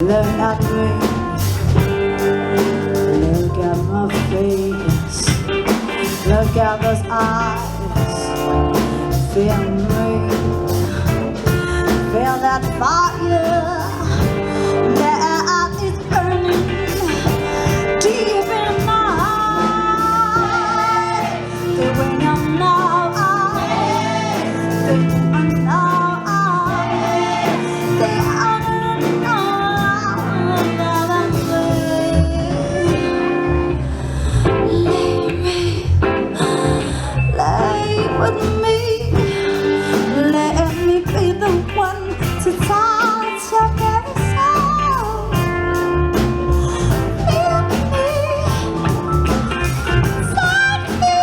Look at me, look at my face, look at those eyes, feel me, feel that fire that is burning deep in my heart. The way I know, the I know, the with me, let me be the one to touch your very soul. Feel me, take me.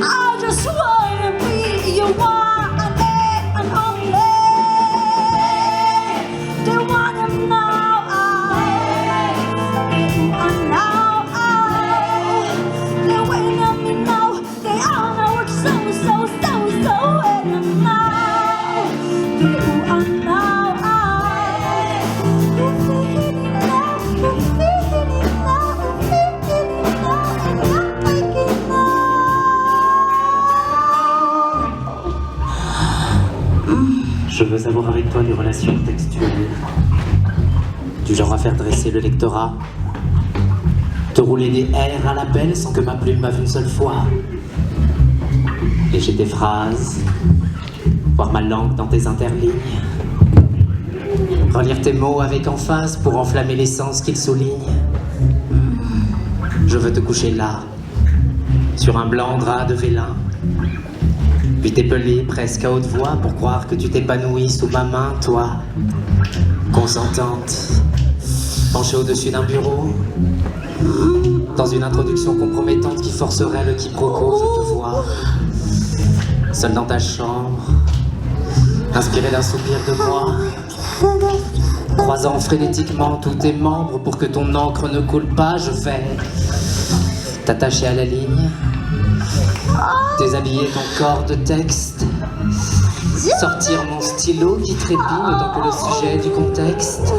I just wanna be your one and only. The one you know, the way you know, they all know. Je veux avoir avec toi des relations textuelles, du genre à faire dresser le lectorat, te rouler des airs à la pelle sans que ma plume m'ave une seule fois, lécher tes phrases, voir ma langue dans tes interlignes, relire tes mots avec emphase pour enflammer l'essence qu'ils soulignent. Je veux te coucher là, sur un blanc drap de vélin, puis t'épeler presque à haute voix pour croire que tu t'épanouis sous ma main, toi, consentante, penchée au-dessus d'un bureau, dans une introduction compromettante qui forcerait le quiproquo. Je te vois, seul dans ta chambre, inspiré d'un soupir de moi, croisant frénétiquement tous tes membres pour que ton encre ne coule pas. Je vais t'attacher à la ligne, déshabiller ton corps de texte, sortir mon stylo qui trépigne autant que le sujet du contexte.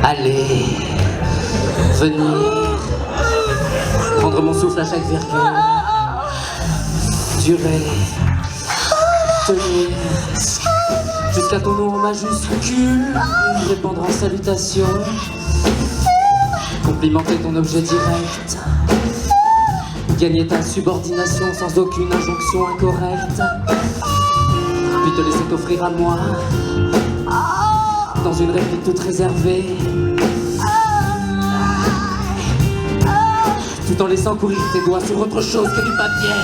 Aller, venir, prendre mon souffle à chaque virgule, durer, tenir, jusqu'à ton nom en majuscule, répondre en salutation, complimenter ton objet direct, gagner ta subordination sans aucune injonction incorrecte, puis te laisser t'offrir à moi, dans une réplique toute réservée, tout en laissant courir tes doigts sur autre chose que du papier.